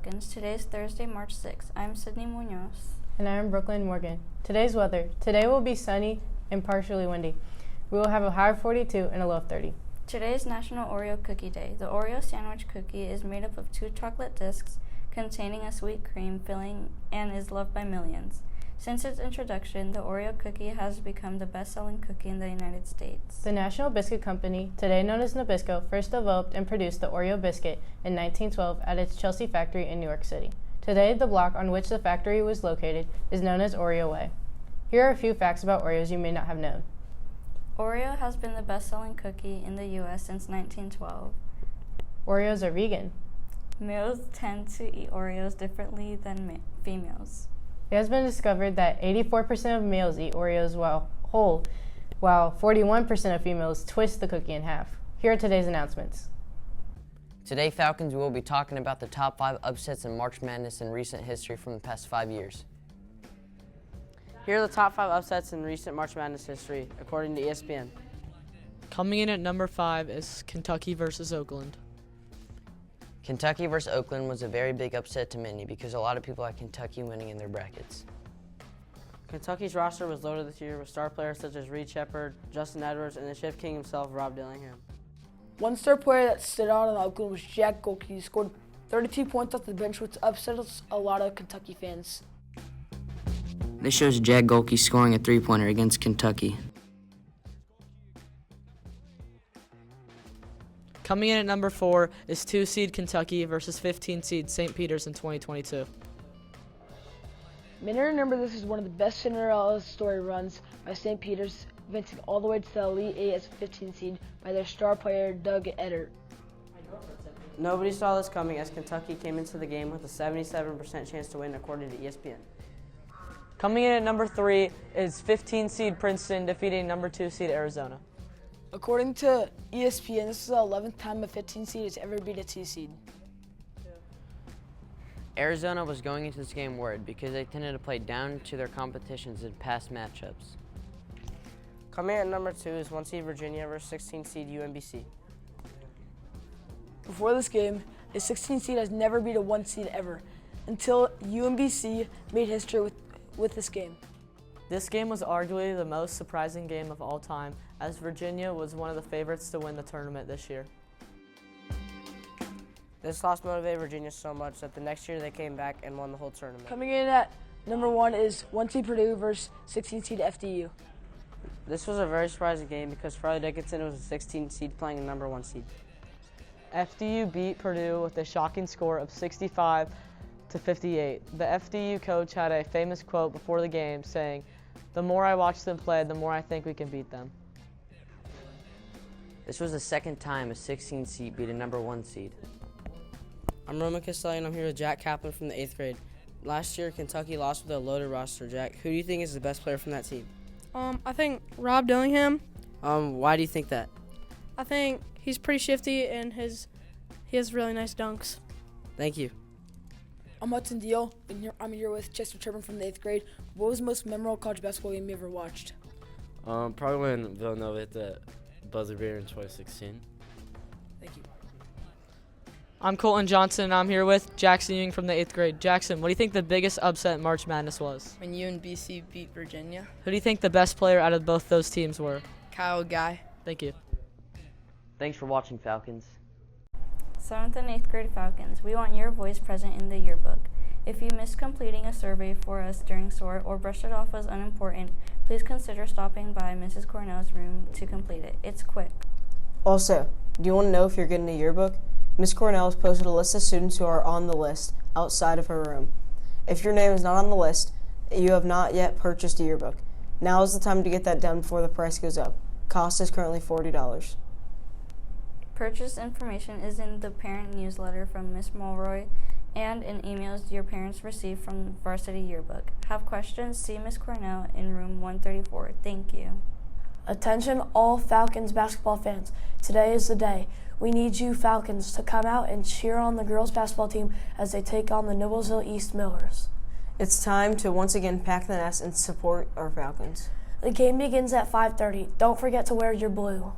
Falcons. Today is Thursday, March 6th. I'm Sydney Munoz. And I'm Brooklyn Morgan. Today's weather. Today will be sunny and partially windy. We will have a high of 42 and a low of 30. Today is National Oreo Cookie Day. The Oreo sandwich cookie is made up of 2 chocolate discs containing a sweet cream filling and is loved by millions. Since its introduction, the Oreo cookie has become the best-selling cookie in the United States. The National Biscuit Company, today known as Nabisco, first developed and produced the Oreo biscuit in 1912 at its Chelsea factory in New York City. Today, the block on which the factory was located is known as Oreo Way. Here are a few facts about Oreos you may not have known. Oreo has been the best-selling cookie in the U.S. since 1912. Oreos are vegan. Males tend to eat Oreos differently than females. It has been discovered that 84% of males eat Oreos whole, while 41% of females twist the cookie in half. Here are today's announcements. Today, Falcons will be talking about the top 5 upsets in March Madness in recent history from the past 5 years. Here are the top 5 upsets in recent March Madness history, according to ESPN. Coming in at number 5 is Kentucky versus Oakland. Kentucky versus Oakland was a very big upset to many because a lot of people had Kentucky winning in their brackets. Kentucky's roster was loaded this year with star players such as Reed Sheppard, Justin Edwards, and the Chef King himself, Rob Dillingham. One star player that stood out on Oakland was Jack Gohlke. He scored 32 points off the bench, which upset a lot of Kentucky fans. This shows Jack Gohlke scoring a 3-pointer against Kentucky. Coming in at number 4 is 2-seed Kentucky versus 15-seed St. Peter's in 2022. Many remember this is one of the best Cinderella story runs by St. Peter's, advancing all the way to the Elite 8 as a 15 seed by their star player Doug Edert. Nobody saw this coming as Kentucky came into the game with a 77% chance to win, according to ESPN. Coming in at number 3 is 15-seed Princeton defeating number 2-seed Arizona. According to ESPN, this is the 11th time a 15 seed has ever beat a 2 seed. Arizona was going into this game worried because they tended to play down to their competitions in past matchups. Coming in at number 2 is 1-seed Virginia versus 16-seed UMBC. Before this game, a 16 seed has never beat a 1 seed ever, until UMBC made history with this game. This game was arguably the most surprising game of all time, as Virginia was one of the favorites to win the tournament this year. This loss motivated Virginia so much that the next year they came back and won the whole tournament. Coming in at number 1 is 1 seed Purdue versus 16 seed FDU. This was a very surprising game because Farley Dickinson was a 16 seed playing a number 1 seed. FDU beat Purdue with a shocking score of 65-58. The FDU coach had a famous quote before the game saying, "The more I watch them play, the more I think we can beat them." This was the second time a 16 seed beat a number 1 seed. I'm Roman Castelli and I'm here with Jack Kaplan from the 8th grade. Last year, Kentucky lost with a loaded roster. Jack, who do you think is the best player from that team? I think Rob Dillingham. Why do you think that? I think he's pretty shifty and he has really nice dunks. Thank you. I'm Hudson Deal, and I'm here with Chester Turbin from the 8th grade. What was the most memorable college basketball game you ever watched? Probably when Villanova hit the buzzer beater in 2016. Thank you. I'm Colton Johnson, and I'm here with Jackson Ewing from the 8th grade. Jackson, what do you think the biggest upset in March Madness was? When UNBC beat Virginia. Who do you think the best player out of both those teams were? Kyle Guy. Thank you. Thanks for watching, Falcons. 7th and 8th grade Falcons, we want your voice present in the yearbook. If you missed completing a survey for us during SOAR or brushed it off as unimportant, please consider stopping by Mrs. Cornell's room to complete it. It's quick. Also, do you want to know if you're getting a yearbook? Ms. Cornell has posted a list of students who are on the list outside of her room. If your name is not on the list, you have not yet purchased a yearbook. Now is the time to get that done before the price goes up. Cost is currently $40. Purchase information is in the parent newsletter from Ms. Mulroy and in emails your parents receive from Varsity Yearbook. Have questions? See Ms. Cornell in room 134. Thank you. Attention all Falcons basketball fans. Today is the day. We need you Falcons to come out and cheer on the girls basketball team as they take on the Noblesville East Millers. It's time to once again pack the nest and support our Falcons. The game begins at 5:30. Don't forget to wear your blue.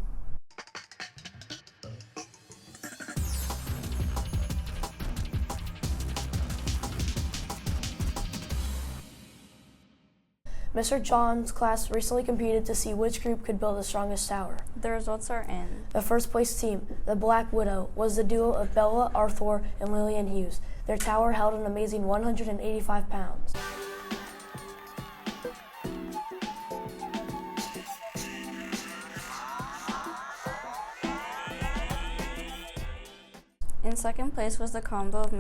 Mr. John's class recently competed to see which group could build the strongest tower. The results are in. The first place team, the Black Widow, was the duo of Bella Arthur and Lillian Hughes. Their tower held an amazing 185 pounds. In second place was the combo of